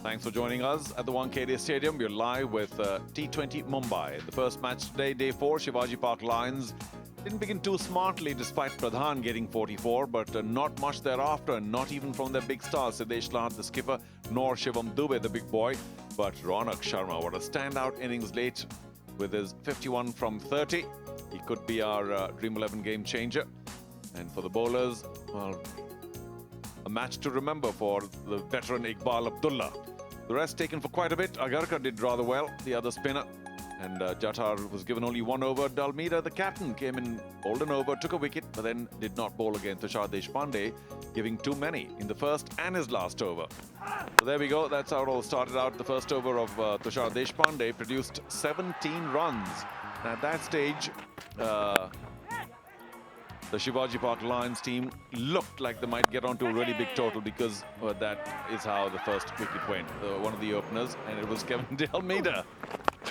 Thanks for joining us at the Wankhede Stadium. We're live with T20 Mumbai. The first match today, day 4, Shivaji Park Lions didn't begin too smartly despite Pradhan getting 44, but not much thereafter, and not even from their big stars, Siddesh Lad, the skipper, nor Shivam Dubey, the big boy. But Ronak Sharma, what a standout innings late with his 51 from 30. He could be our Dream 11 game changer. And for the bowlers, well, a match to remember for the veteran Iqbal Abdullah. The rest taken for quite a bit. Agarkar did rather well, the other spinner. And Jatar was given only one over. Dalmida, the captain, came in, bowled an over, took a wicket, but then did not bowl again. Tushar Deshpande giving too many in the first and his last over. So there we go. That's how it all started out. The first over of Tushar Deshpande produced 17 runs. And at that stage, the Shivaji Park Lions team looked like they might get onto a really big total because that is how the first wicket went. One of the openers, and it was Kevin Dalmida.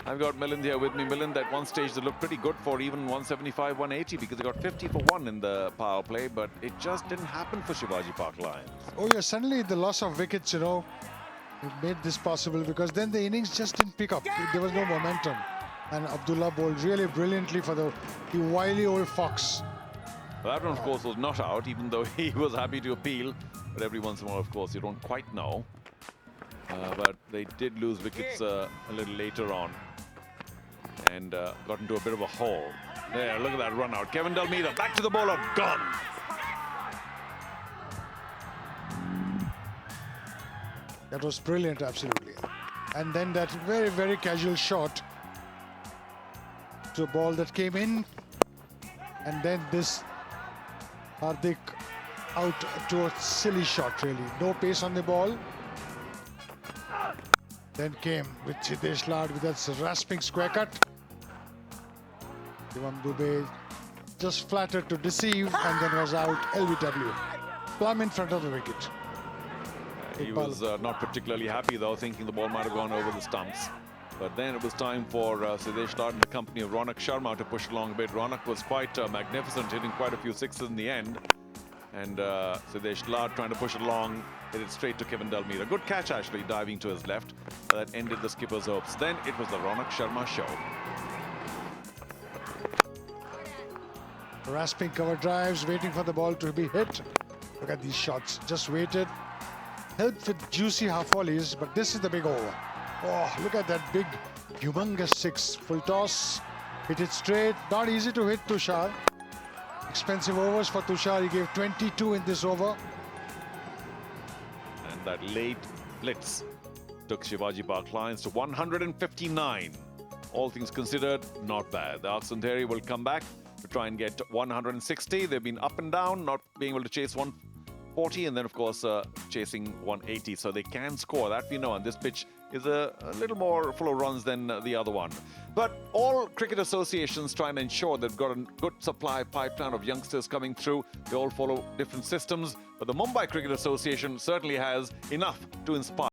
I've got Milind here with me. Milind, at one stage they looked pretty good for even 175, 180 because they got 50 for 1 in the power play, but it just didn't happen for Shivaji Park Lions. Oh yeah, suddenly the loss of wickets, it made this possible because then the innings just didn't pick up. There was no momentum. And Abdullah bowled really brilliantly for the wily old fox. That one, of course, was not out, even though he was happy to appeal. But every once in a while, of course, you don't quite know. But they did lose wickets a little later on and got into a bit of a hole. There, look at that run out. Kevin Dalmida back to the bowler, gone. That was brilliant, absolutely. And then that very, very casual shot to a ball that came in. And then this Hardik out to a silly shot, really. No pace on the ball. Then came with Siddesh Lad with that rasping square cut. Shivam Dubey just flattered to deceive and then was out LBW. Plumb in front of the wicket. He was not particularly happy though, thinking the ball might have gone over the stumps. But then it was time for Siddesh Lad in the company of Ronak Sharma to push along a bit. Ronak was quite magnificent, hitting quite a few sixes in the end. And Siddesh Lad trying to push it along, hit it straight to Kevin Dalmida. Good catch actually, diving to his left. That ended the skipper's hopes. Then it was the Ronak Sharma show. Rasping cover drives, waiting for the ball to be hit. Look at these shots, just waited. Helped with juicy half volleys, but this is the big over. Oh, look at that big, humongous six. Full toss, hit it straight. Not easy to hit Tushar. Expensive overs for Tushar. He gave 22 in this over. And that late blitz took Shivaji Park Lions to 159. All things considered, not bad. The Andheri will come back to try and get 160. They've been up and down, not being able to chase 140, and then of course chasing 180. So they can score, that we know, and this pitch is a little more full of runs than the other one. But all cricket associations try and ensure they've got a good supply pipeline of youngsters coming through. They all follow different systems, but the Mumbai Cricket Association certainly has enough to inspire.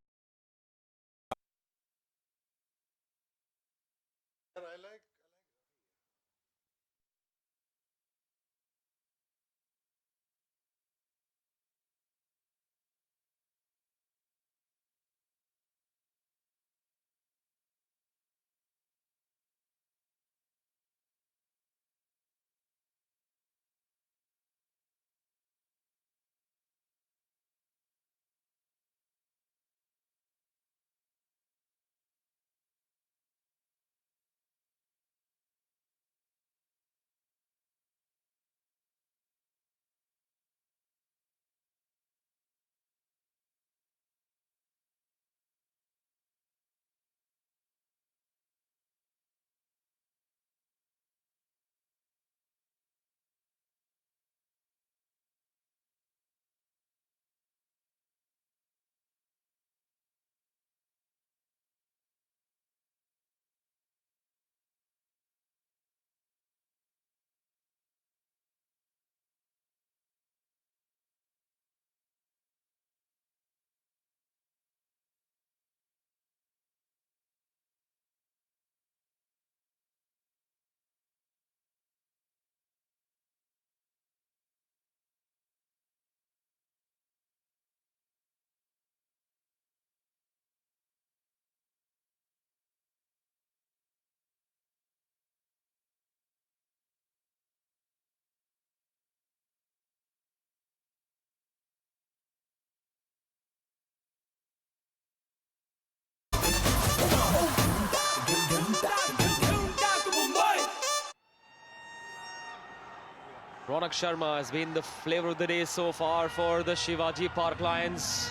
Ronak Sharma has been the flavor of the day so far for the Shivaji Park Lions.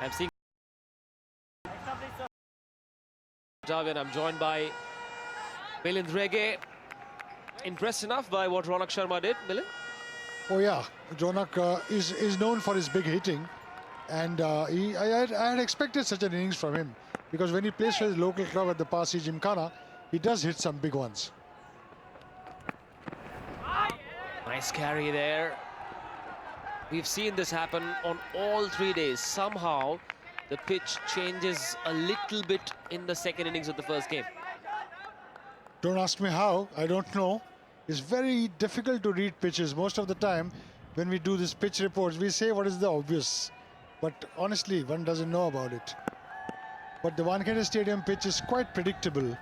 I'm seeing Darwin. I'm joined by Milind Rege. Impressed enough by what Ronak Sharma did, Milind? Oh yeah, Ronak is known for his big hitting, and I had expected such an innings from him, because when he plays for his local club at the Parsi Gymkhana, he does hit some big ones. Nice carry there. We've seen this happen on all 3 days. Somehow the pitch changes a little bit in the second innings of the first game. Don't ask me how, I don't know. It's very difficult to read pitches. Most of the time, when we do these pitch reports, we say what is the obvious. But honestly, one doesn't know about it. But the Wankhede Stadium pitch is quite predictable.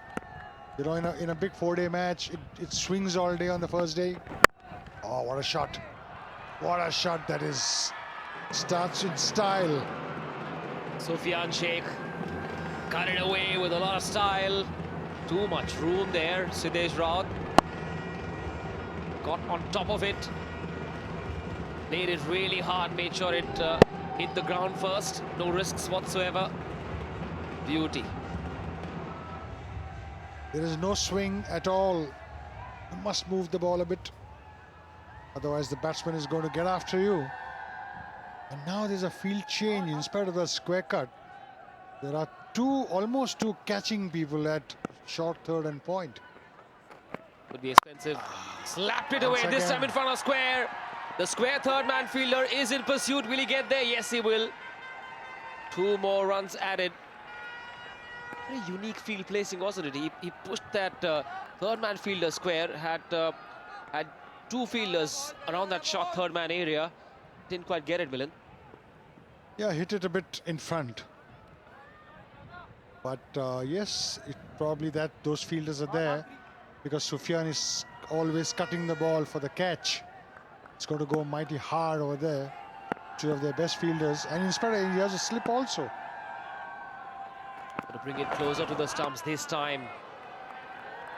You know, in a big 4-day match, it swings all day on the first day. Oh, what a shot. What a shot that is. Starts in style. Sufyan Sheikh carried away with a lot of style. Too much room there. Siddesh Raut got on top of it. Played it really hard. Made sure it hit the ground first. No risks whatsoever. Beauty. There is no swing at all. You must move the ball a bit. Otherwise, the batsman is going to get after you. And now there's a field change. In spite of the square cut, there are almost two catching people at short third and point. Could be expensive. Slapped it away, this time in front of square. The square third man fielder is in pursuit. Will he get there? Yes, he will. 2 more runs added. Very unique field placing, wasn't it? He pushed that third man fielder square, had 2 fielders around that short third man area. Didn't quite get it, Milind. Yeah, hit it a bit in front. But yes, probably that those fielders are there because Sufyan is always cutting the ball for the catch. It's going to go mighty hard over there. 2 of their best fielders, and in spite of he has a slip also. Going to bring it closer to the stumps this time.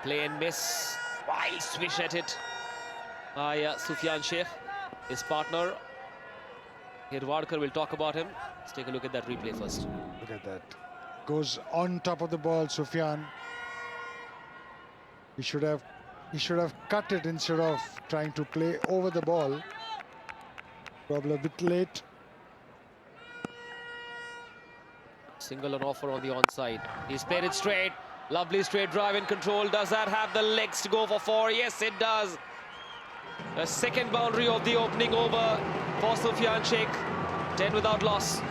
Play and miss. Wild swish at it by Sufyan Sheikh. His partner Hirwadkar will talk about him. Let's take a look at that replay first. Look at that. Goes on top of the ball, Sufyan. He should have cut it instead of trying to play over the ball. Probably a bit late. Single and offer on the onside. He's played it straight. Lovely straight drive in control. Does that have the legs to go for 4? Yes, it does. The second boundary of the opening over for Sufyan Sheikh. 10 without loss.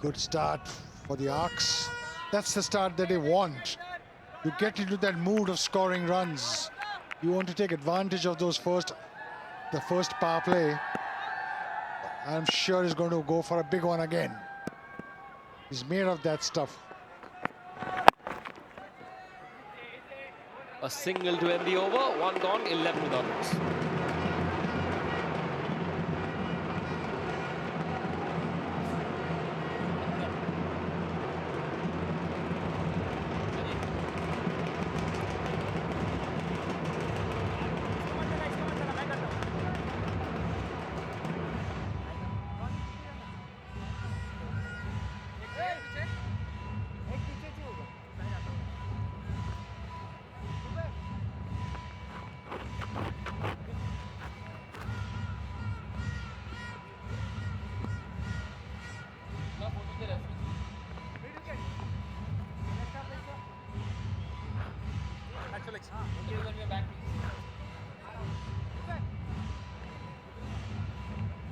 Good start for the Arcs. That's the start that they want. You get into that mood of scoring runs. You want to take advantage of the first power play. I'm sure he's going to go for a big one again. He's made of that stuff. A single to end the over. 1 gone, 11 without runs.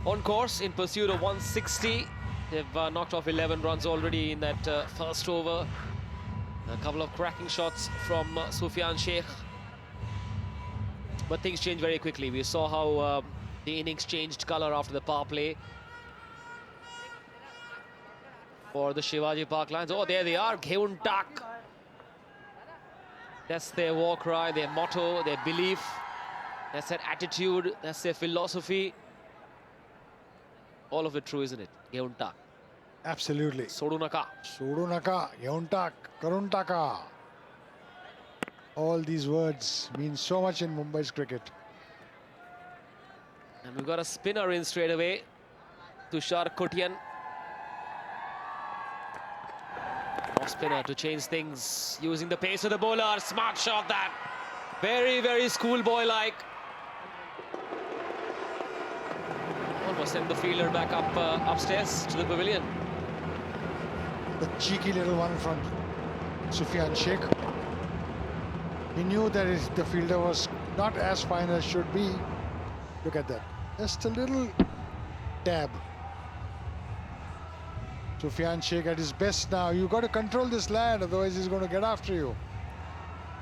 On course in pursuit of 160. They've knocked off 11 runs already in that first over. A couple of cracking shots from Sufyan Sheikh. But things change very quickly. We saw how the innings changed colour after the power play for the Shivaji Park Lions. Oh, there they are. Gheuntak That's their war cry, their motto, their belief. That's their attitude, that's their philosophy. All of it true, isn't it? Geuntak. Absolutely. Sodunaka. Sodunaka, Yeuntak, Karuntaka. All these words mean so much in Mumbai's cricket. And we've got a spinner in straight away. Tushar Kotian. Off spinner to change things. Using the pace of the bowler. Smart shot that. Very, very schoolboy-like. Almost send the fielder back up upstairs to the pavilion. The cheeky little one from Sufyan Sheikh. He knew that the fielder was not as fine as should be. Look at that. Just a little dab. Sufyan Sheikh at his best now. You've got to control this lad, otherwise he's going to get after you.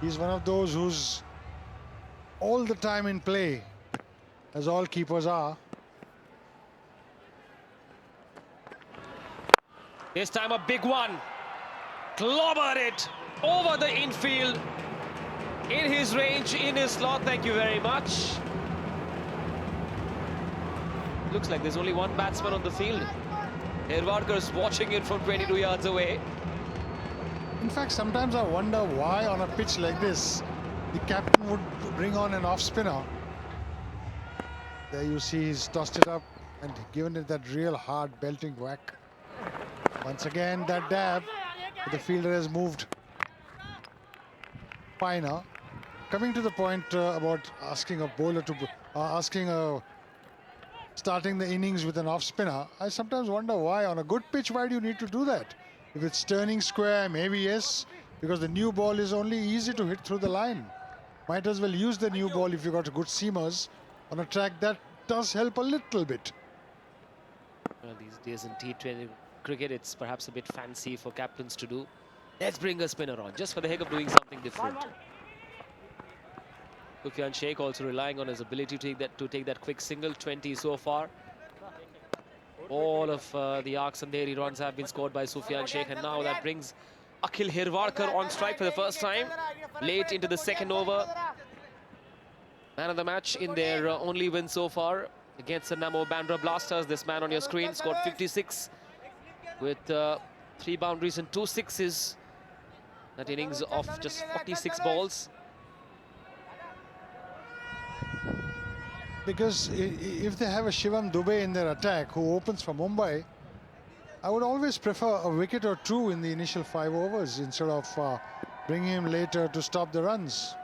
He's one of those who's all the time in play, as all keepers are. This time a big one. Clobbered it over the infield. In his range, in his slot. Thank you very much. Looks like there's only one batsman on the field. Herwadkar's watching it from 22 yards away. In fact, sometimes I wonder why on a pitch like this, the captain would bring on an off-spinner. There you see he's tossed it up and given it that real hard belting whack. Once again, that dab, the fielder has moved finer. Coming to the point about asking a bowler to starting the innings with an off-spinner, I sometimes wonder why on a good pitch, why do you need to do that? If it's turning square, maybe yes, because the new ball is only easy to hit through the line. Might as well use the new ball if you've got good seamers on a track that does help a little bit. Well, these days in T20 cricket, it's perhaps a bit fancy for captains to do. Let's bring a spinner on, just for the heck of doing something different. Sufyan Sheikh also relying on his ability to take that quick single. 20 so far. All of the arcs and Andheri runs have been scored by Sufyan Sheikh, and now that brings Akhil Herwadkar on strike for the first time late into the second over. Man of the match in their only win so far against the Namo Bandra Blasters. This man on your screen scored 56 with 3 boundaries and 2 sixes. That innings of just 46 balls. Because if they have a Shivam Dubey in their attack who opens for Mumbai, I would always prefer a wicket or two in the initial 5 overs instead of bringing him later to stop the runs.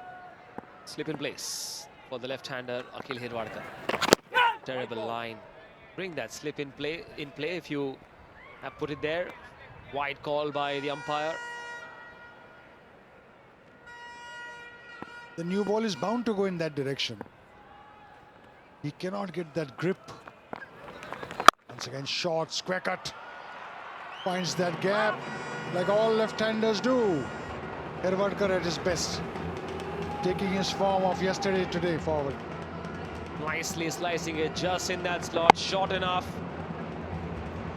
Slip in place for the left-hander Akhil Herwadkar. Terrible line. Bring that slip in play if you have put it there. Wide call by the umpire. The new ball is bound to go in that direction. He cannot get that grip. Once again, short, square cut. Finds that gap like all left-handers do. Herwadkar at his best. Taking his form of yesterday, today forward. Nicely slicing it just in that slot. Short enough.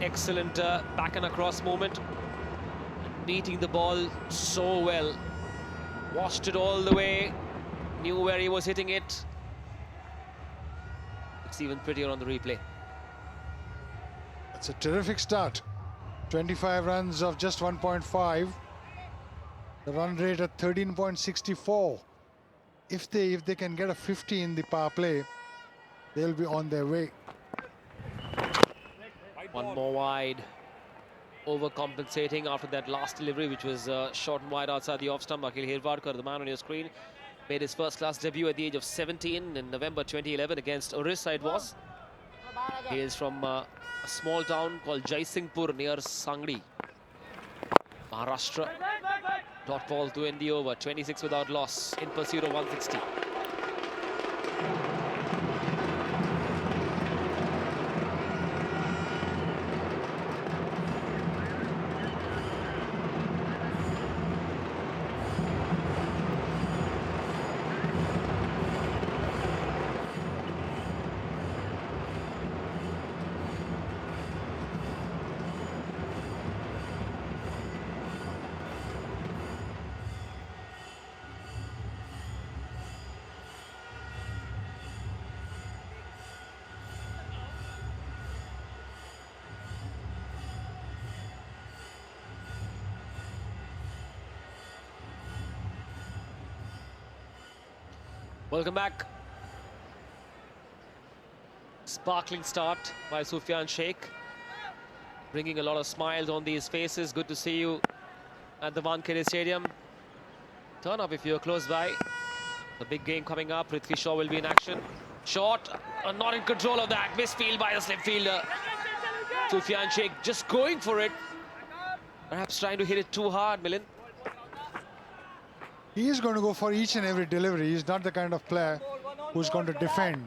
Excellent back and across movement. Meeting the ball so well. Watched it all the way. Knew where he was hitting it. It's even prettier on the replay. It's a terrific start. 25 runs of just 1.5. The run rate at 13.64. If they can get a 50 in the power play, they'll be on their way. One more wide. Overcompensating after that last delivery, which was short and wide outside the off stump. Akhil Herwadkar, the man on your screen, made his first-class debut at the age of 17 in November 2011 against Orissa it was. He is from a small town called Jaisinghpur near Sangli, Maharashtra. Dot ball to end the over, 26 without loss in pursuit of 160. Welcome back. Sparkling start by Sufyan Sheikh, bringing a lot of smiles on these faces. Good to see you at the Wankhede Stadium. Turn up if you're close by. The big game coming up. Prithvi Shaw will be in action. Shot, not in control of that. Misfield by the slip fielder. Sufyan Sheikh just going for it. Perhaps trying to hit it too hard, Milind. He is going to go for each and every delivery. He's not the kind of player who's going to defend.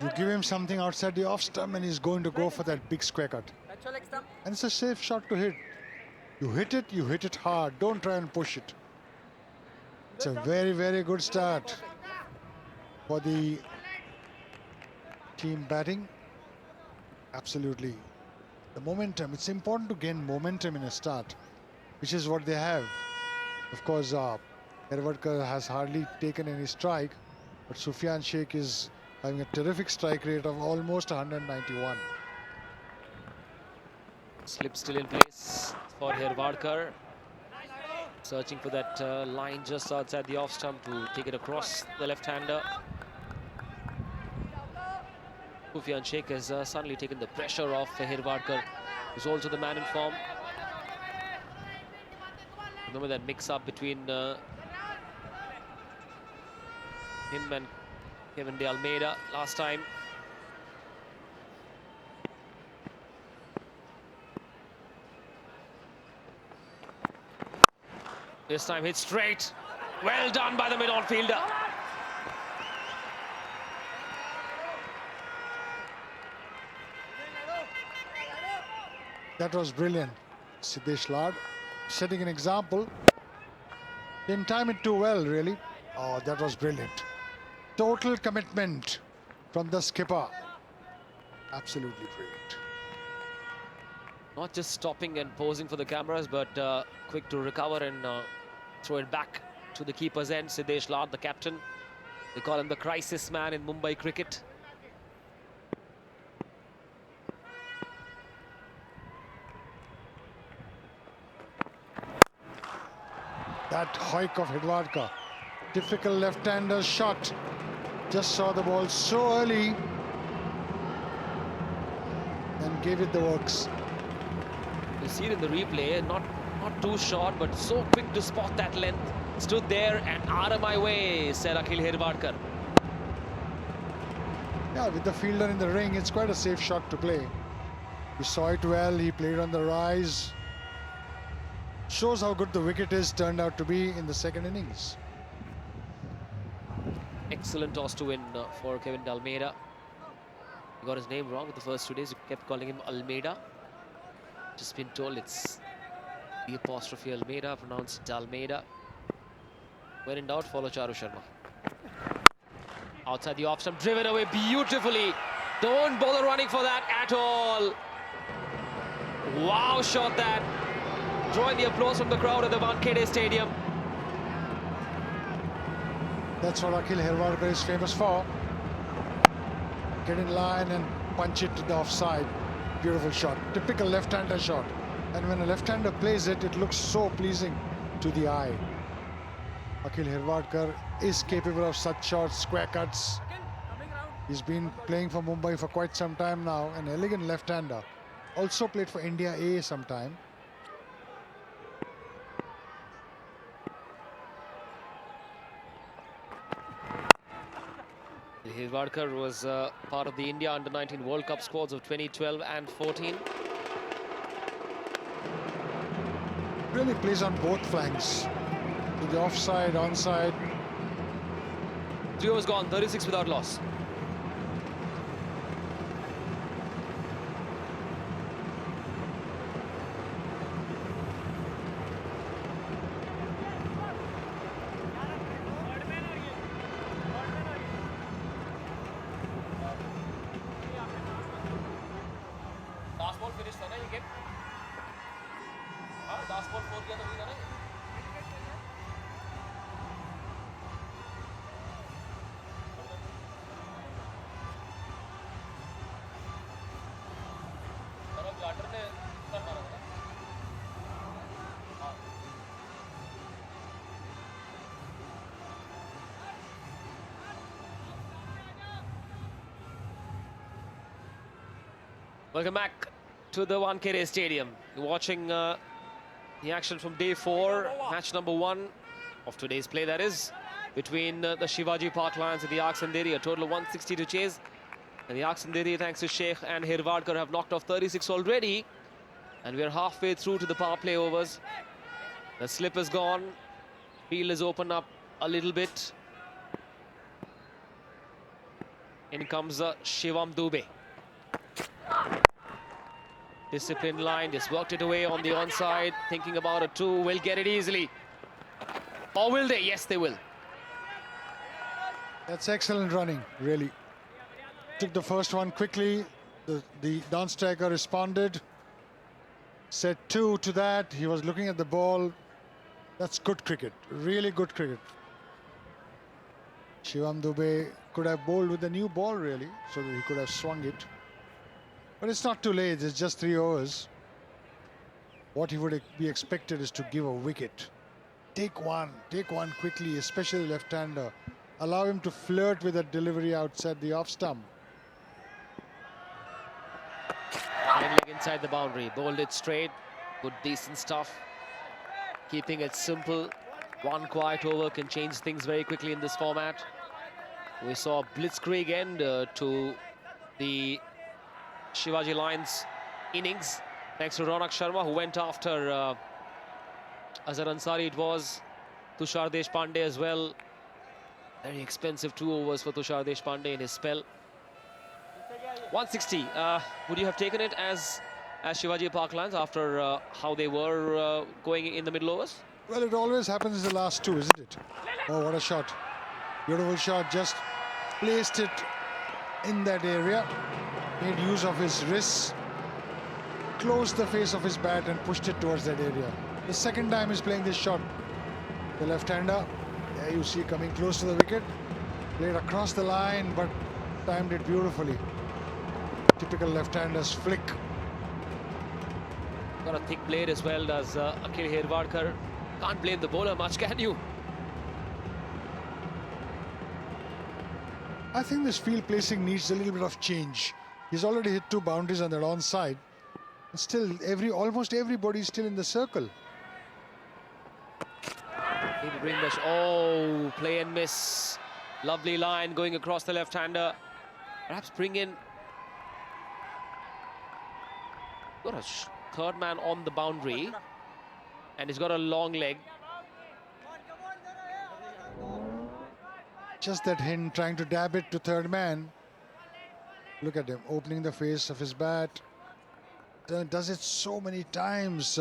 You give him something outside the off stump and he's going to go for that big square cut. And it's a safe shot to hit. You hit it hard. Don't try and push it. It's a very, very good start for the team batting. Absolutely. The momentum. It's important to gain momentum in a start, which is what they have. Of course, Herwadkar has hardly taken any strike, but Sufyan Sheikh is having a terrific strike rate of almost 191. Slip still in place for Herwadkar. Searching for that line just outside the off stump to take it across the left-hander. Sufyan Sheikh has suddenly taken the pressure off Herwadkar, who's also the man in form. Remember that mix-up between him and Kevin De Almeida last time. This time hit straight. Well done by the mid-on fielder. That was brilliant. Siddesh Lad setting an example. Didn't time it too well, really. Oh, that was brilliant. Total commitment from the skipper. Absolutely brilliant. Not just stopping and posing for the cameras, but quick to recover and throw it back to the keeper's end. Siddesh Lad, the captain. They call him the crisis man in Mumbai cricket. That hoik of Herwadkar. Typical left-hander shot. Just saw the ball so early and gave it the works. You see it in the replay, not too short, but so quick to spot that length. Stood there and out of my way, said Akhil Herwadkar. Yeah, with the fielder in the ring, it's quite a safe shot to play. He saw it well, he played on the rise. Shows how good the wicket is turned out to be in the second innings. Excellent toss to win for Kevin De Almeida. He got his name wrong with the first 2 days. He kept calling him Almeida. Just been told it's the apostrophe Almeida, pronounced Dalmeida. When in doubt, follow Charu Sharma. Outside the off stump, driven away beautifully. Don't bother running for that at all. Wow, shot that. Drawing the applause from the crowd at the Wankhede Stadium. That's what Akhil Herwadkar is famous for. Get in line and punch it to the offside. Beautiful shot. Typical left-hander shot. And when a left-hander plays it, it looks so pleasing to the eye. Akhil Herwadkar is capable of such shots, square cuts. He's been playing for Mumbai for quite some time now. An elegant left-hander. Also played for India A sometime. Herwadkar was part of the India Under-19 World Cup squads of 2012 and 14. Really plays on both flanks. To the offside, onside. 3 overs gone, 36 without loss. Last ball finished, ना ये game? हाँ, last ball 4 किया तो हुई था ना ये? Welcome back to the Wankhede Stadium. You're watching the action from day 4, match number 1 of today's play, that is, between the Shivaji Park Lions and the Andheri. A total of 160 to chase. And the Andheri, thanks to Sheikh and Hirvadkar, have knocked off 36 already. And we're halfway through to the power play overs. The slip is gone. Field is opened up a little bit. In comes Shivam Dubey. Disciplined line, just worked it away on the onside, thinking about a 2, will get it easily. Or will they? Yes, they will. That's excellent running, really. Took the first one quickly. The down-striker responded. Set 2 to that. He was looking at the ball. That's good cricket, really good cricket. Shivam Dubey could have bowled with a new ball, really, so that he could have swung it. But it's not too late, it's just 3 overs. What he would be expected is to give a wicket. Take one quickly, especially left-hander. Allow him to flirt with a delivery outside the off stump. Fine leg inside the boundary, bowled it straight, good decent stuff. Keeping it simple, one quiet over can change things very quickly in this format. We saw a blitzkrieg end to the Shivaji Lions innings, thanks to Ronak Sharma, who went after Azhar Ansari. It was Tushar Deshpande as well. Very expensive 2 overs for Tushar Deshpande in his spell. 160. Would you have taken it as Shivaji Park Lions after how they were going in the middle overs? Well, it always happens in the last 2, isn't it? Oh, what a shot. Beautiful shot. Just placed it in that area. Made use of his wrists. Closed the face of his bat and pushed it towards that area. The second time he's playing this shot. The left-hander, there you see, coming close to the wicket. Played across the line, but timed it beautifully. Typical left-hander's flick. Got a thick blade as well, does Akhil Hirvadkar. Can't blame the bowler much, can you? I think this field placing needs a little bit of change. He's already hit 2 boundaries on that onside. And still, almost everybody is still in the circle. Maybe bring the oh, play and miss. Lovely line going across the left-hander. Perhaps bring in. Got a third man on the boundary, and he's got a long leg. Just that hint, trying to dab it to third man. Look at him opening the face of his bat. Does it so many times,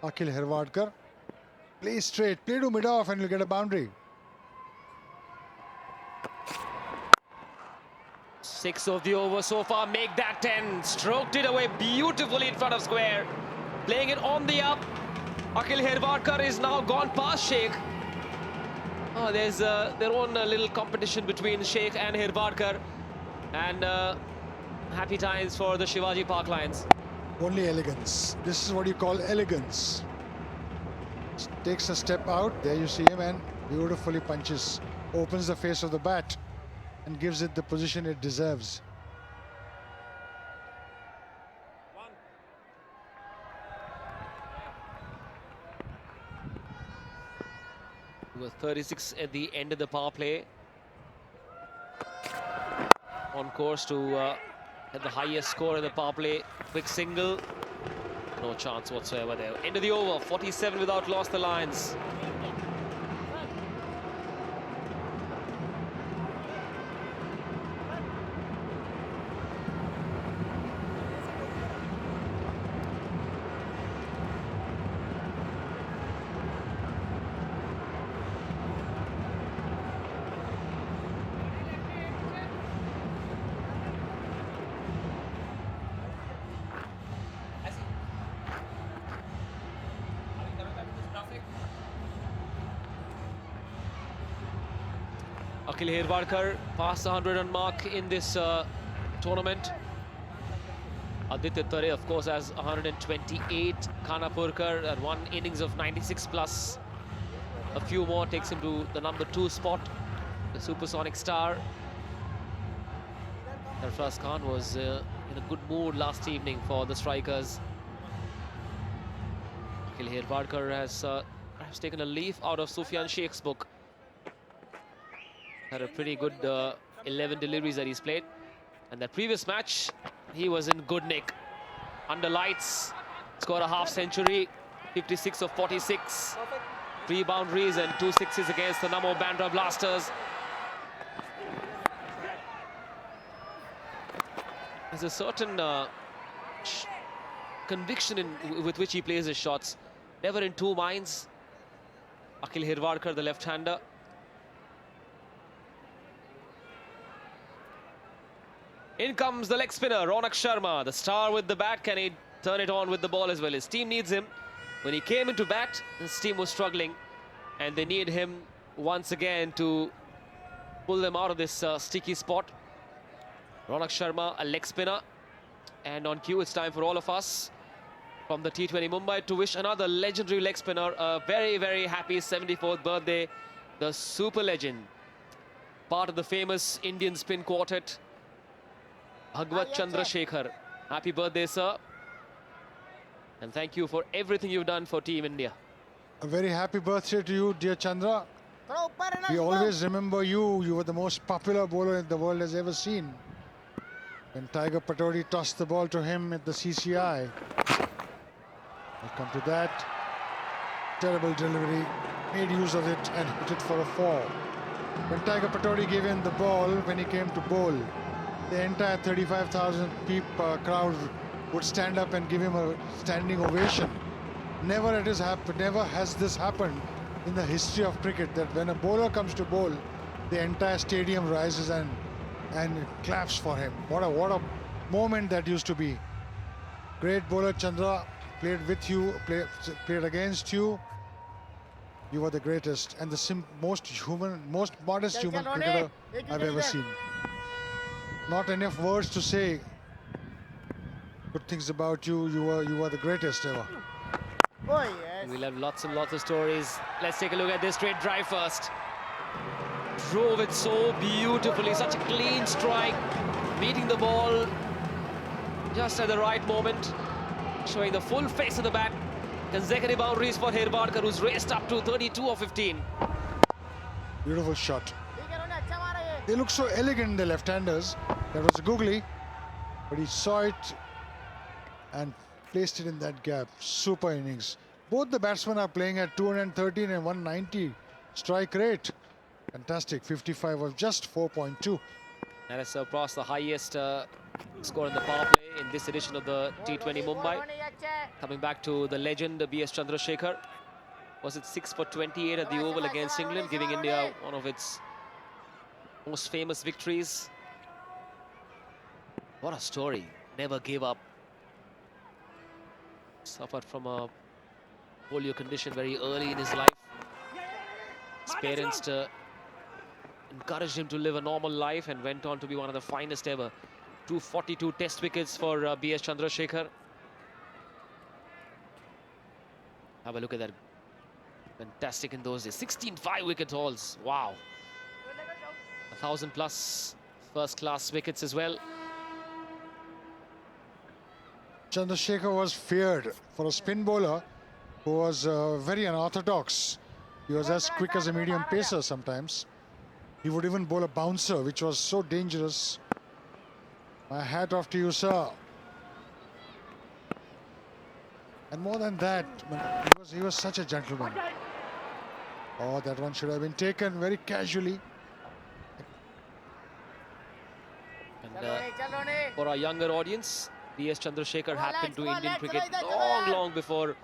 Akhil Hirvadkar. Play straight, play to mid-off and you'll get a boundary. 6 of the over so far, make that 10. Stroked it away beautifully in front of square. Playing it on the up. Akhil Hirvadkar is now gone past Sheikh. Oh, there's their own little competition between Sheikh and Hirvadkar. And happy times for the Shivaji Park Lions. Only elegance. This is what you call elegance. Takes a step out. There you see him and beautifully punches. Opens the face of the bat and gives it the position it deserves. With 36 at the end of the power play. On course to get the highest score in the power play. Quick single. No chance whatsoever there. End of the over, 47 without loss, the Lions. Akhil Hirvadkar passed the 100-run mark in this tournament. Aditya Tare, of course, has 128. Khanapurkar at 1 innings of 96 plus. A few more takes him to the number 2 spot. The supersonic star. Sarfraz Khan was in In a good mood last evening for the strikers. Akhil Hirwadkar has perhaps taken a leaf out of Sufyan Sheikh's book. Had a pretty good 11 deliveries that he's played. And that previous match, he was in good nick. Under lights, scored a half century, 56 of 46. 3 boundaries and 2 sixes against the Namo Bandra Blasters. There's a certain conviction with which he plays his shots. Never in two minds. Akhil Hirwadkar, the left-hander. In comes the leg spinner, Ronak Sharma, the star with the bat. Can he turn it on with the ball as well? His team needs him. When he came into bat, his team was struggling. And they need him once again to pull them out of this sticky spot. Ronak Sharma, a leg spinner. And on cue, it's time for all of us from the T20 Mumbai to wish another legendary leg spinner a very, very happy 74th birthday. The super legend, part of the famous Indian spin quartet, Bhagwat Chandrasekhar. Happy birthday, sir. And thank you for everything you've done for Team India. A very happy birthday to you, dear Chandra. We always remember you. You were the most popular bowler the world has ever seen. When Tiger Patodi tossed the ball to him at the CCI. We'll come to that. Terrible delivery. Made use of it and hit it for a 4. When Tiger Patodi gave him the ball, when he came to bowl, the entire 35,000 people crowd would stand up and give him a standing ovation. Never has this happened in the history of cricket, that when a bowler comes to bowl, the entire stadium rises and claps for him. What a moment that used to be. Great bowler Chandra, played with you, played against you. You were the greatest and the most modest human cricketer I've ever seen. Not enough words to say good things about you. You were the greatest ever. Oh, yes. We'll have lots and lots of stories. Let's take a look at this straight drive first. Drove it so beautifully, such a clean strike, meeting the ball just at the right moment, showing the full face of the bat. Consecutive boundaries for Hirwadkar, who's raced up to 32 of 15. Beautiful shot. They look so elegant, the left-handers. That was googly, but he saw it and placed it in that gap. Super innings. Both the batsmen are playing at 213 and 190 strike rate. Fantastic. 55 of just 4.2. That has surpassed the highest score in the power play in this edition of the T20 Mumbai. Coming back to the legend B.S. Chandrasekhar. Was it 6 for 28 at the Oval against England, giving India one of its most famous victories. What a story. Never gave up. Suffered from a polio condition very early in his life. His parents encouraged him to live a normal life and went on to be one of the finest ever. 242 test wickets for B.S. Chandrasekhar. Have a look at that. Fantastic in those days. 16 5-wicket hauls. Wow. 1,000 plus first-class wickets as well. Chandrasekhar was feared for a spin bowler who was very unorthodox. He was as quick as a medium pacer sometimes. He would even bowl a bouncer, which was so dangerous. My hat off to you, sir. And more than that, he was such a gentleman. Oh, that one should have been taken very casually. And for our younger audience, B.S. Chandrasekhar happened to Indian cricket long before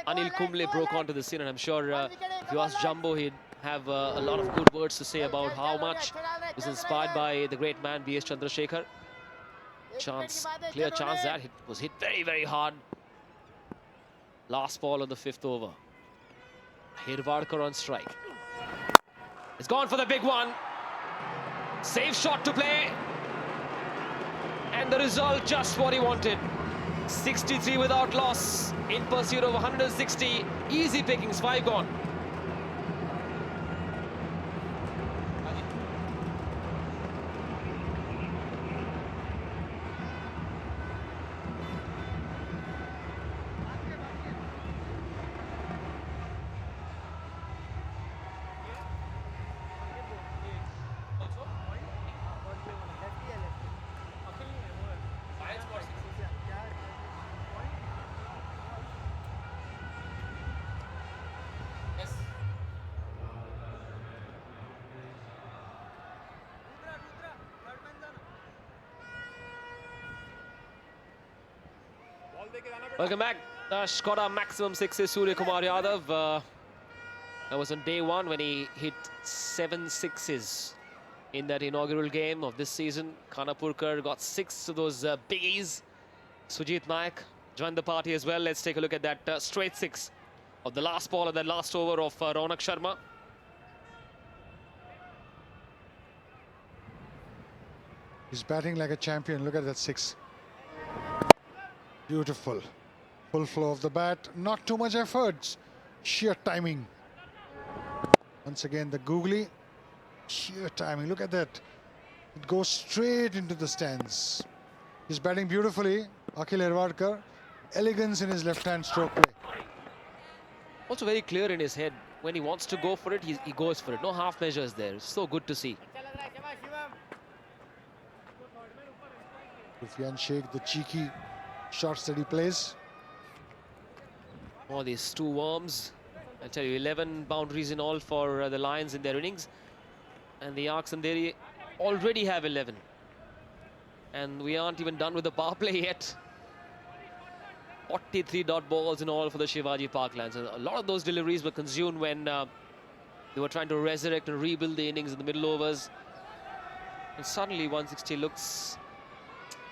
Anil Kumble broke onto the scene. And I'm sure if you ask Jumbo, he'd have a lot of good words to say about how much he was inspired by the great man B.S. Chandrasekhar. Clear chance that it was hit very, very hard. Last ball on the 5th over. Hirwadkar on strike. It's gone for the big one. Safe shot to play. And the result just what he wanted. 63 without loss in pursuit of 160. Easy pickings, 5 gone. Welcome back. Scored our maximum sixes, Surya Kumar Yadav. That was on day one when he hit 7 sixes in that inaugural game of this season. Khanapurkar got 6 of those biggies. Sujit Nayak joined the party as well. Let's take a look at that straight 6 of the last ball of that last over of Ronak Sharma. He's batting like a champion. Look at that 6. Beautiful. Full flow of the bat. Not too much effort. Sheer timing. Once again, the googly. Sheer timing. Look at that. It goes straight into the stands. He's batting beautifully. Akhil Hirwadkar. Elegance in his left-hand stroke play. Also very clear in his head. When he wants to go for it, he goes for it. No half measures there. It's so good to see. Sufyan Sheikh, the cheeky shots that he plays. All these 2 worms. I tell you, 11 boundaries in all for the Lions in their innings. And the Andheri already have 11. And we aren't even done with the power play yet. 43 dot balls in all for the Shivaji Parklands. And a lot of those deliveries were consumed when they were trying to resurrect and rebuild the innings in the middle overs. And suddenly 160 looks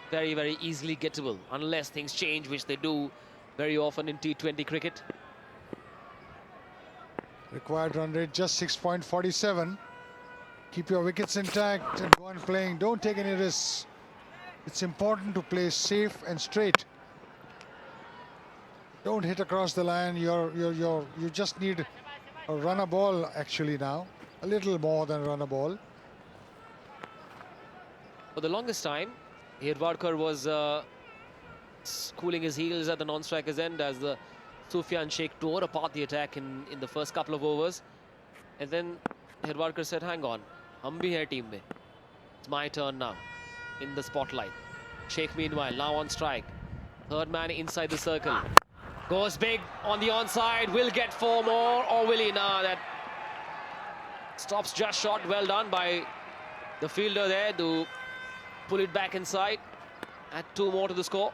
very, very easily gettable, unless things change, which they do very often in T20 cricket. Required run rate just 6.47. Keep your wickets intact and go on playing. Don't take any risks. It's important to play safe and straight. Don't hit across the line. You just need a runner ball actually now. A little more than runner ball. For the longest time, Hirwadkar was cooling his heels at the non-striker's end as the Sufyan Sheikh tore apart the attack in the first couple of overs. And then Hirwadkar said, hang on, hum bhi hai team mein. It's my turn now in the spotlight. Sheikh meanwhile now on strike. Third man inside the circle. Goes big on the onside. Will get 4 more or will he? Nah, that stops just short. Well done by the fielder there to pull it back inside. Add 2 more to the score.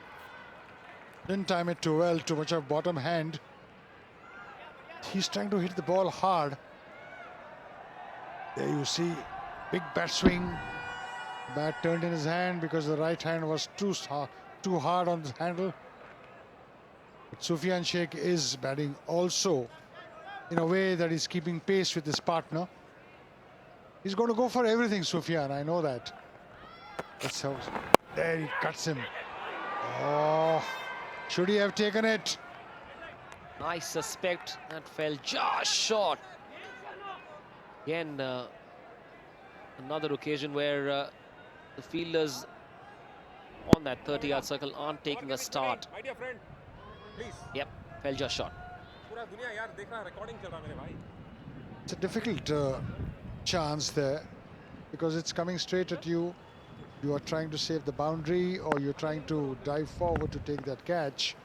Didn't time it too well. Too much of bottom hand. He's trying to hit the ball hard. There you see, big bat swing. Bat turned in his hand because the right hand was too hard on the handle. But Sufyan Sheikh is batting also in a way that he's keeping pace with his partner. He's going to go for everything, Sufyan. I know that. That's how. There he cuts him. Oh, should he have taken it? I suspect that fell just short. Again, another occasion where the fielders on that 30-yard circle aren't taking a start. My dear friend, please. Yep, fell just short. पूरा दुनिया यार देख रहा है, recording चल रहा है मेरे भाई. It's a difficult chance there because it's coming straight at you. You are trying to save the boundary or you're trying to dive forward to take that catch.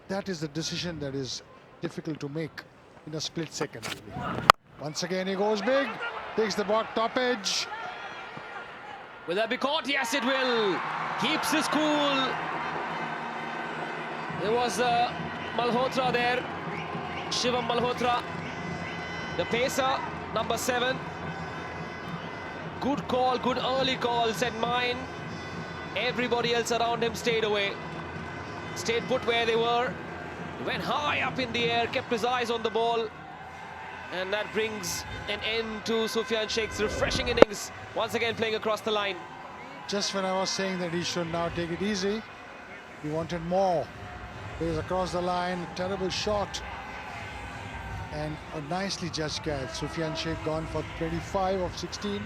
That is the decision that is difficult to make in a split second. Really. Once again, he goes big, takes the ball top edge. Will that be caught? Yes, it will. Keeps his cool. There was Malhotra there. Shivam Malhotra. The pacer, number 7. Good call, good early call, said mine. Everybody else around him stayed away. Stayed put where they were. Went high up in the air, kept his eyes on the ball. And that brings an end to Sufyan Sheikh's refreshing innings. Once again playing across the line. Just when I was saying that he should now take it easy, he wanted more. Plays across the line, terrible shot. And a nicely judged catch. Sufyan Sheikh gone for 25 of 16.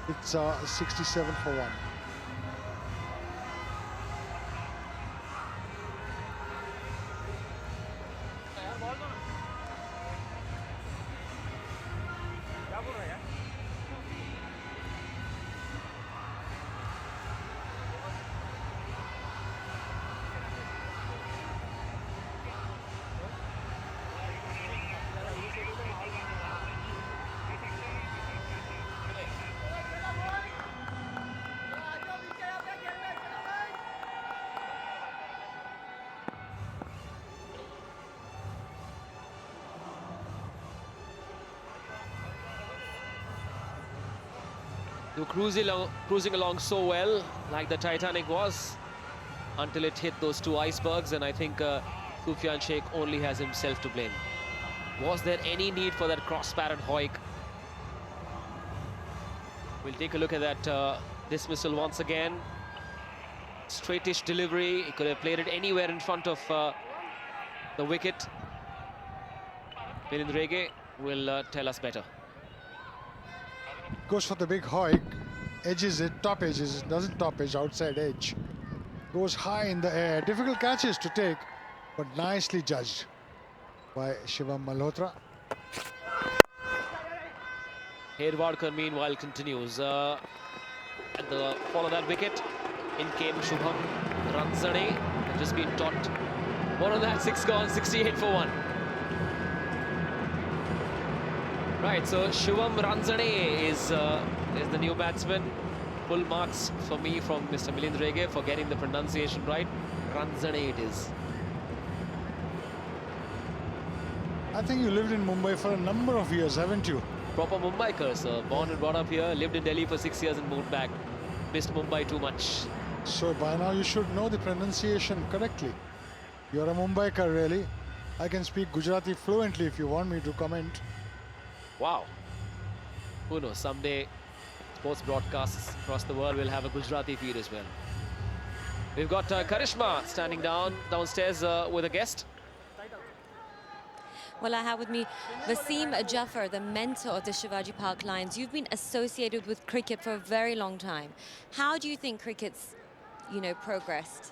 It's 67 for 1. They were cruising along so well, like the Titanic was, until it hit those two icebergs, and I think Sufyan Sheikh only has himself to blame. Was there any need for that cross-parent hoik? We'll take a look at that dismissal once again. Straightish delivery. He could have played it anywhere in front of the wicket. Milindrege will tell us better. Goes for the big hoik, edges it, top edges, doesn't top edge, outside edge. Goes high in the air. Difficult catches to take, but nicely judged by Shivam Malhotra. Hedwadkar meanwhile continues. At the fall of that wicket, in came Shubham Ranzane. Had just been taught. One on that, 6 gone, 68 for 1. Right, so Shubham Ranzane is the new batsman. Full marks for me from Mr. Milindrege for getting the pronunciation right. Ranzane it is. I think you lived in Mumbai for a number of years, haven't you? Proper Mumbaikar, sir. Born and brought up here, lived in Delhi for 6 years and moved back. Missed Mumbai too much. So by now you should know the pronunciation correctly. You're a Mumbaikar, really. I can speak Gujarati fluently if you want me to comment. Wow. Who knows, someday sports broadcasts across the world will have a Gujarati feed as well. We've got Karishma standing downstairs with a guest. Well, I have with me Wasim Jaffer, the mentor of the Shivaji Park Lions. You've been associated with cricket for a very long time. How do you think cricket's, progressed?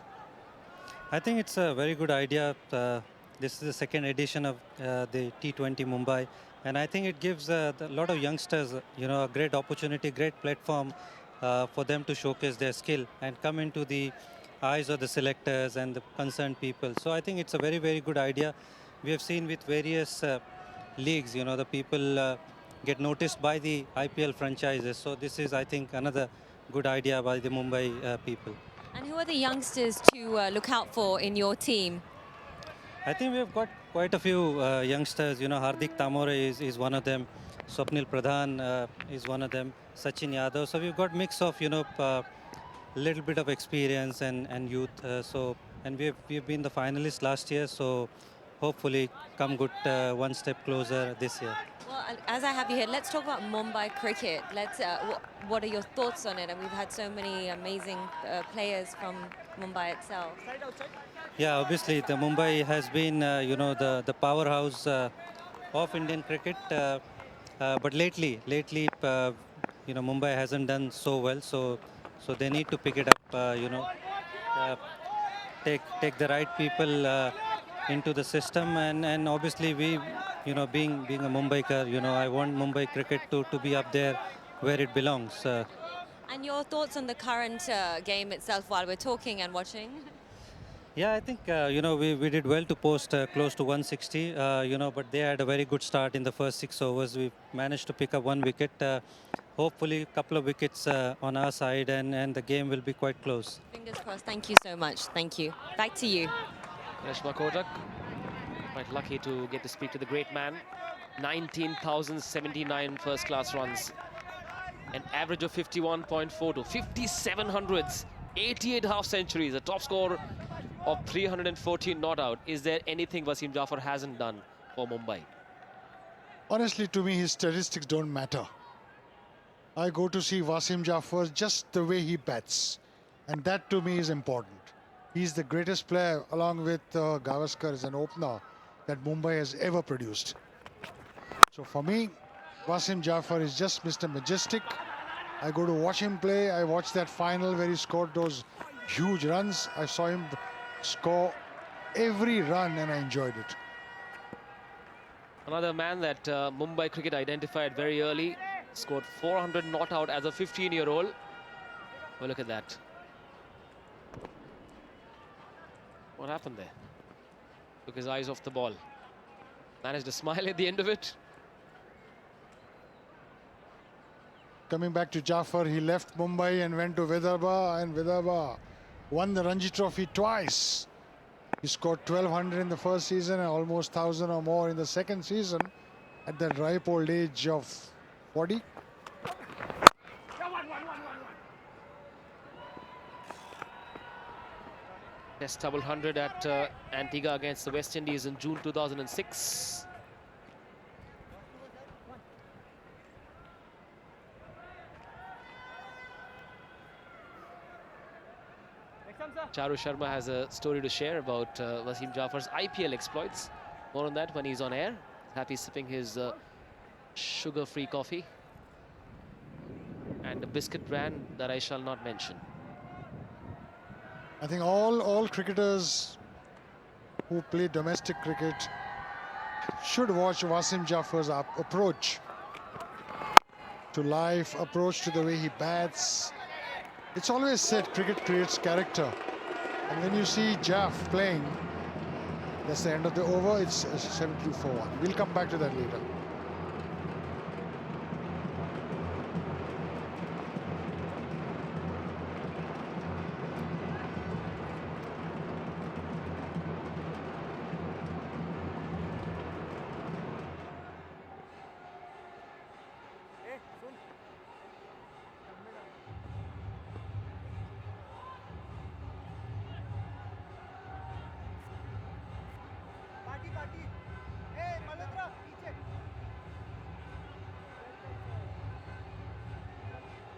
I think it's a very good idea. This is the second edition of the T20 Mumbai, and I think it gives a lot of youngsters, a great opportunity, great platform for them to showcase their skill and come into the eyes of the selectors and the concerned people. So I think it's a very, very good idea. We have seen with various leagues, the people get noticed by the IPL franchises. So this is, I think, another good idea by the Mumbai people. And who are the youngsters to look out for in your team? I think we have got quite a few youngsters. Hardik Tamore is one of them. Swapnil Pradhan is one of them. Sachin Yadav. So we've got mix of, little bit of experience and youth. And we've been the finalists last year. So hopefully come good one step closer this year. Well, as I have you here, let's talk about Mumbai cricket. What are your thoughts on it? And we've had so many amazing players from Mumbai itself. Yeah, obviously the Mumbai has been, the powerhouse of Indian cricket. But lately, Mumbai hasn't done so well. So they need to pick it up. Take the right people into the system, and obviously we, being a Mumbaikar, I want Mumbai cricket to be up there where it belongs. And your thoughts on the current game itself while we're talking and watching? Yeah, I think, we did well to post close to 160, but they had a very good start in the first 6 overs. We managed to pick up 1 wicket. Hopefully a couple of wickets on our side, and the game will be quite close. Fingers crossed. Thank you so much. Thank you. Back to you. Karishma Kotak, quite lucky to get to speak to the great man. 19,079 first-class runs. An average of 51.42, 57 hundreds, 88 half-centuries, a top score of 314 not out. Is there anything Wasim Jaffer hasn't done for Mumbai? Honestly, to me, his statistics don't matter. I go to see Wasim Jaffer just the way he bats. And that, to me, is important. He's the greatest player, along with Gavaskar, as an opener that Mumbai has ever produced. So for me, Wasim Jaffer is just Mr. Majestic. I go to watch him play. I watched that final where he scored those huge runs. I saw him score every run and I enjoyed it. Another man that Mumbai cricket identified very early. Scored 400 not out as a 15-year-old. Well, look at that. What happened there? Took his eyes off the ball. Managed to smile at the end of it. Coming back to Jaffer, he left Mumbai and went to Vidarbha, and Vidarbha won the Ranji Trophy twice. He scored 1,200 in the first season and almost 1,000 or more in the second season at that ripe old age of 40. Test double 100 at Antigua against the West Indies in June 2006. Charu Sharma has a story to share about Wasim Jafar's IPL exploits. More on that when he's on air. Happy sipping his sugar-free coffee and a biscuit brand that I shall not mention. I think all cricketers who play domestic cricket should watch Wasim Jafar's approach to life, approach to the way he bats. It's always said cricket creates character. And when you see Jaff playing, that's the end of the over. It's 72 for 1. We'll come back to that later.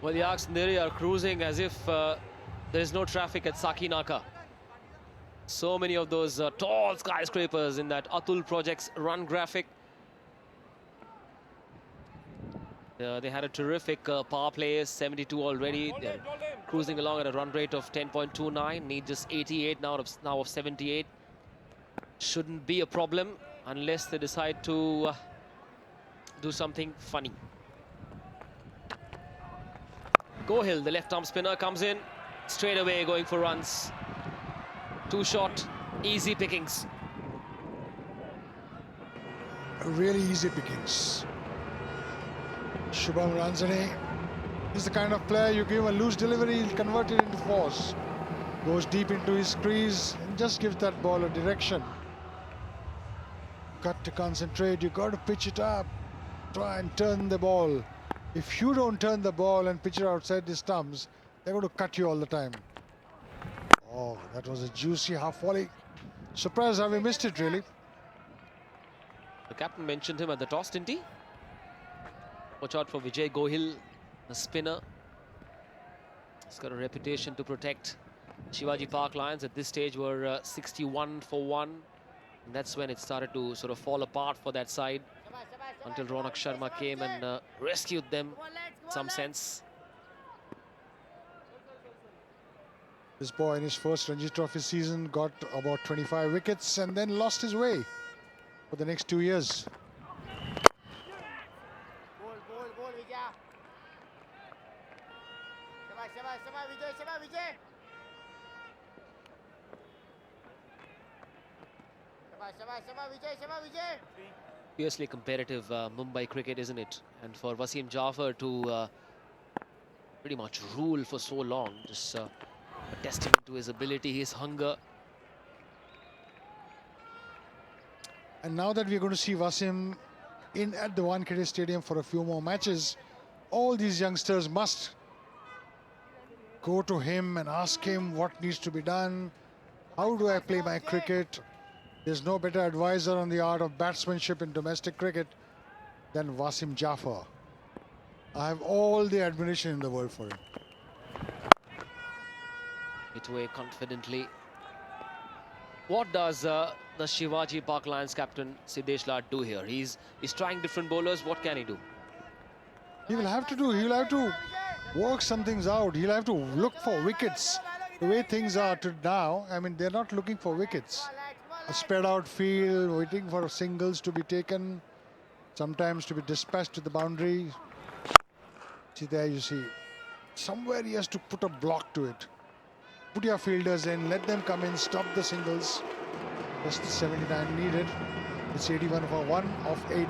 Well, the Andheri are cruising as if there is no traffic at Sakinaka. So many of those tall skyscrapers in that Atul Projects run graphic. They had a terrific power play, 72 already. They're cruising along at a run rate of 10.29. Need just 88 now of 78. Shouldn't be a problem unless they decide to do something funny. Gohill, the left-arm spinner, comes in straight away, going for runs. Two shot, easy pickings. Really easy pickings. Shubham Ranjane is the kind of player you give a loose delivery, he'll convert it into force. Goes deep into his crease and just gives that ball a direction. Got to concentrate, you got to pitch it up. Try and turn the ball. If you don't turn the ball and pitch it outside the stumps, they're going to cut you all the time. Oh, that was a juicy half volley. Surprised how we missed it, really. The captain mentioned him at the toss, didn't he? Watch out for Vijay Gohill, the spinner. He's got a reputation to protect. Shivaji Park Lions at this stage were 61 for 1. And that's when it started to sort of fall apart for that side, until Ronak Sharma came and rescued them in some sense. This boy in his first Ranji Trophy season got about 25 wickets and then lost his way for the next 2 years. Ball, Vijay. Shaba, Vijay. Shaba, Vijay. Fiercely competitive Mumbai cricket, isn't it? And for Wasim Jafar to pretty much rule for so long, just a testament to his ability, his hunger. And now that we're going to see Wasim in at the Wankhede Stadium for a few more matches, all these youngsters must go to him and ask him what needs to be done. How do I play my cricket? There's no better advisor on the art of batsmanship in domestic cricket than Wasim Jafar. I have all the admiration in the world for him. Hit away confidently. What does the Shivaji Park Lions captain Siddesh Lad do here? He's trying different bowlers. What can he do? He'll have to work some things out. He'll have to look for wickets. The way things are to now, I mean, they're not looking for wickets. A spread out field, waiting for singles to be taken, sometimes to be dispatched to the boundary. See there, you see, somewhere he has to put a block to it. Put your fielders in, let them come in, stop the singles. Just the 79 needed. It's 81 for 1 of 8.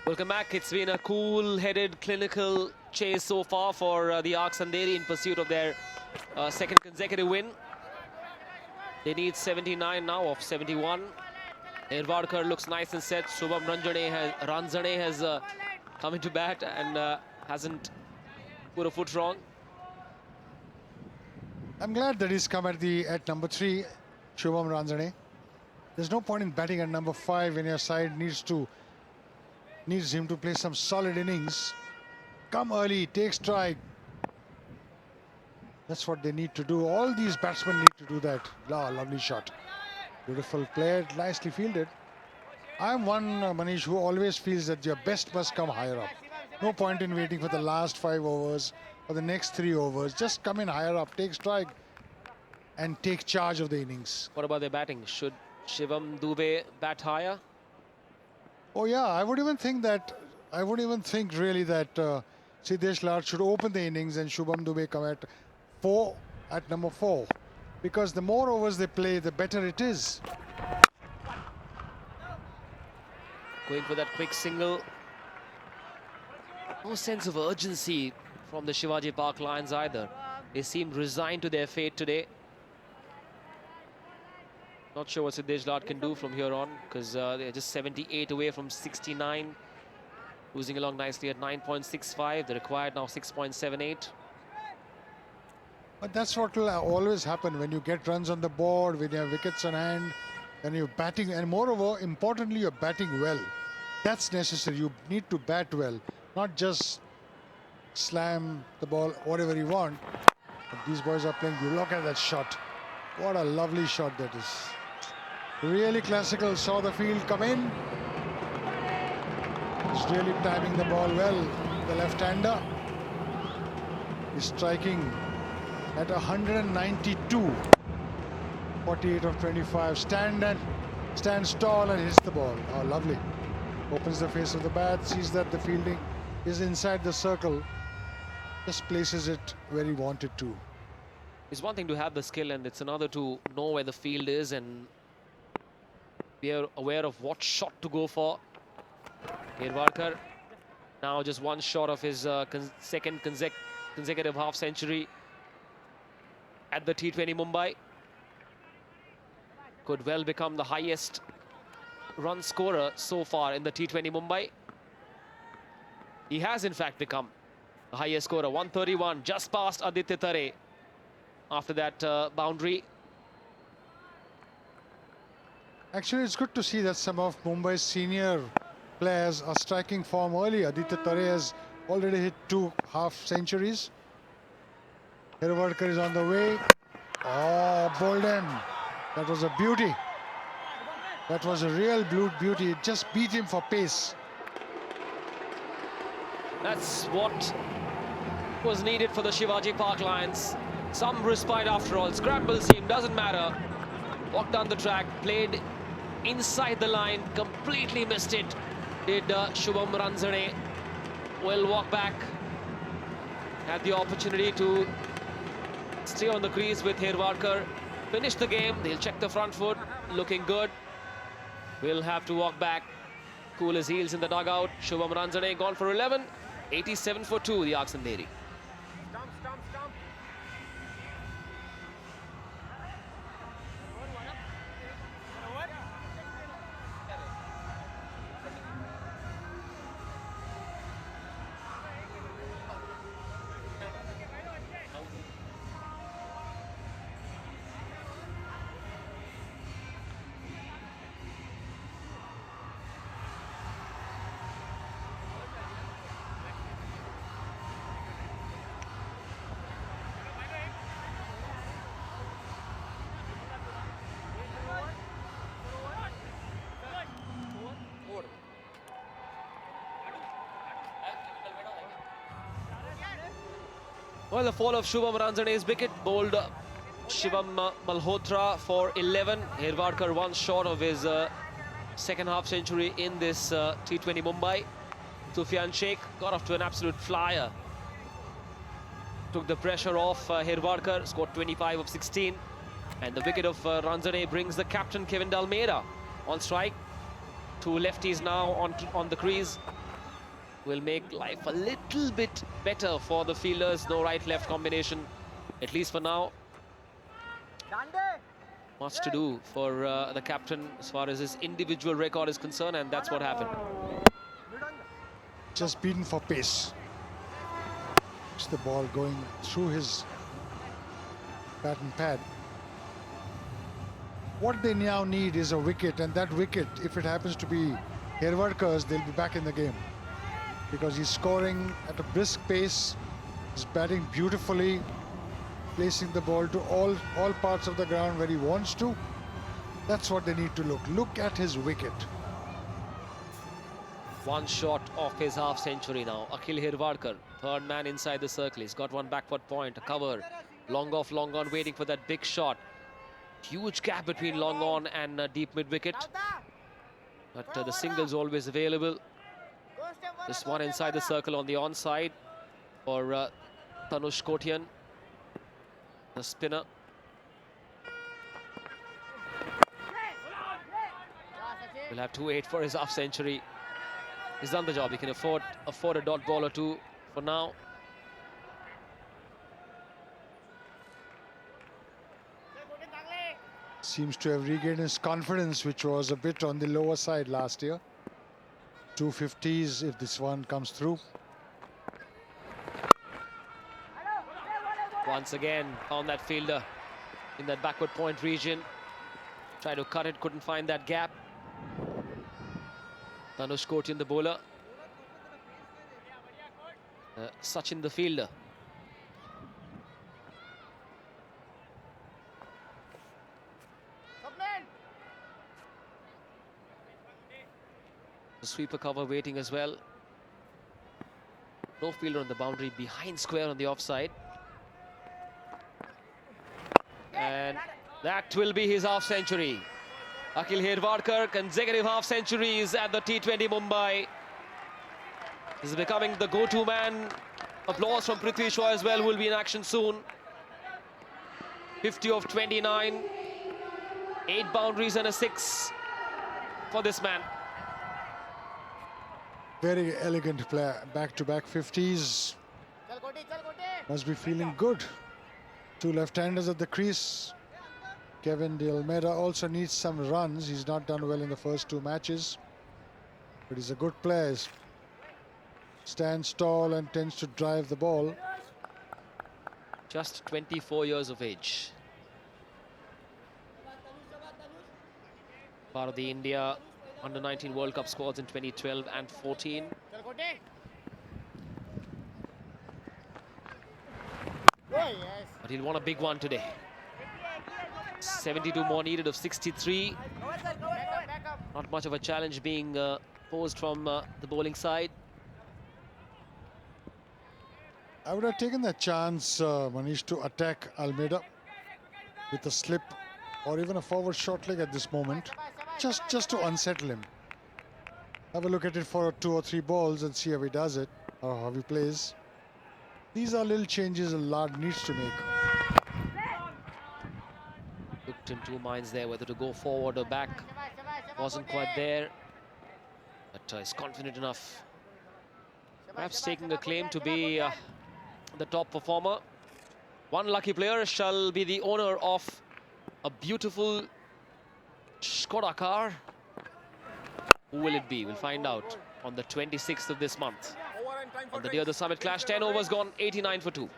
Welcome back. It's been a cool-headed, clinical chase so far for the Andheri in pursuit of their second consecutive win. They need 79 now of 71. Herwadkar looks nice and set. Shubham Ranjane has come into bat and hasn't put a foot wrong. I'm glad that he's come at number 3, Shubham Ranjane. There's no point in batting at number 5 when your side needs him to play some solid innings. Come early, take strike. That's what they need to do. All these batsmen need to do that. Lovely shot. Beautiful play, nicely fielded. I'm one, Manish, who always feels that your best must come higher up. No point in waiting for the last 5 overs or the next 3 overs. Just come in higher up, take strike and take charge of the innings. What about their batting? Should Shivam Dube bat higher? Oh yeah, I would even think really that Siddesh Lal should open the innings and Shubham Dube come at number 4. Because the more overs they play, the better it is. Going for that quick single. No sense of urgency from the Shivaji Park Lions either. They seem resigned to their fate today. Not sure what Siddesh Lal can do from here on, because they're just 78 away from 69. Losing along nicely at 9.65. The required now 6.78. But that's what will always happen when you get runs on the board, when you have wickets on hand, and you're batting. And moreover, importantly, you're batting well. That's necessary. You need to bat well, not just slam the ball whatever you want. But these boys are playing. You look at that shot. What a lovely shot that is. Really classical. Saw the field come in. He's really timing the ball well. The left-hander is striking at 192. 48 of 25. Stands tall and hits the ball. Oh, lovely. Opens the face of the bat. Sees that the fielding is inside the circle. Just places it where he wanted to. It's one thing to have the skill, and it's another to know where the field is and be aware of what shot to go for. Herwadkar now just one shot of his second consecutive half century at the T20 Mumbai. Could well become the highest run scorer so far in the T20 Mumbai. He has in fact become the highest scorer, 131, just past Aditya Tare after that boundary. Actually, it's good to see that some of Mumbai's senior players are striking form early. Aditya Tare has already hit 2 half centuries. Herwadkar is on the way. Oh, bowled him. That was a beauty. That was a real beauty. It just beat him for pace. That's what was needed for the Shivaji Park Lions. Some respite after all. Scramble seam, doesn't matter. Walked down the track, played inside the line, completely missed it. Did Shubham Ranjane. Will walk back. Had the opportunity to stay on the crease with Herwadkar. Finish the game. They'll check the front foot. Looking good. Will have to walk back. Cool his heels in the dugout. Shubham Ranjane gone for 11. 87 for 2, the Andheri. Stump. Well, the fall of Shubham Ranjane's wicket, bowled Shivam Malhotra for 11. Herwadkar one short of his second half century in this T20 Mumbai. Sufyan Sheikh got off to an absolute flyer. Took the pressure off Herwadkar, scored 25 of 16. And the wicket of Ranjane brings the captain Kevin Dalmeida on strike. 2 lefties now on the crease. will make life a little bit better for the fielders. No right-left combination, at least for now. Much to do for the captain as far as his individual record is concerned, and that's what happened. Just beaten for pace. It's the ball going through his bat and pad. What they now need is a wicket, and that wicket, if it happens to be Hervarkar's, they'll be back in the game. Because he's scoring at a brisk pace, he's batting beautifully, placing the ball to all parts of the ground where he wants to. That's what they need to look. Look at his wicket. One shot off his half century now. Akhil Hirvarkar, third man inside the circle. He's got one backward point, a cover. Long off, long on, waiting for that big shot. Huge gap between long on and deep mid wicket. But the single's always available. This one inside the circle on the onside for Tanush Kotian, the spinner. Will have 2-8 for his half century. He's done the job. He can afford a dot ball or two for now. Seems to have regained his confidence, which was a bit on the lower side last year. 250s if this one comes through. Once again, found that fielder in that backward point region. Tried to cut it, couldn't find that gap. Tanush Kotian, the bowler. Sachin, the fielder. The sweeper cover waiting as well. No fielder on the boundary, behind square on the offside. And that will be his half century. Akhil Hirvarkar, consecutive half centuries at the T20 Mumbai. This is becoming the go-to man. Applause from Prithvi Shaw as well, who will be in action soon. 50 of 29. 8 boundaries and a 6 for this man. Very elegant play, back-to-back 50s. Must be feeling good. 2 left-handers at the crease. Kevin De Almeida also needs some runs. He's not done well in the first 2 matches, but he's a good player. Stands tall and tends to drive the ball. Just 24 years of age. Part of the India Under-19 World Cup squads in 2012 and 14. But he'll want a big one today. 72 more needed of 63. Not much of a challenge being posed from the bowling side. I would have taken that chance, Manish, to attack Almeida with a slip or even a forward short leg at this moment, just to unsettle him. Have a look at it for 2 or 3 balls and see how he does it, or how he plays. These are little changes a lad needs to make. Looked in 2 minds there whether to go forward or back. Wasn't quite there, but is confident enough. Perhaps taking a claim to be the top performer. One lucky player shall be the owner of a beautiful Skoda car. Who will it be? We'll find out on the 26th of this month. On the day of the Summit Clash, 10 overs gone, 89 for 2.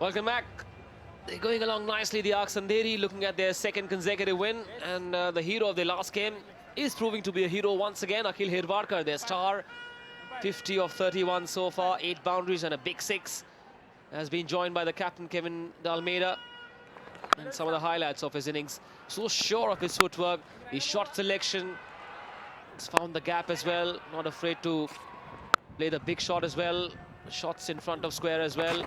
Welcome back. They're going along nicely, the Andheri, looking at their second consecutive win. And the hero of their last game is proving to be a hero once again. Akhil Hirvarkar, their star. 50 of 31 so far, 8 boundaries and a big 6. Has been joined by the captain, Kevin Dalmeida. And some of the highlights of his innings. So sure of his footwork, his shot selection. He's found the gap as well. Not afraid to play the big shot as well. Shots in front of square as well.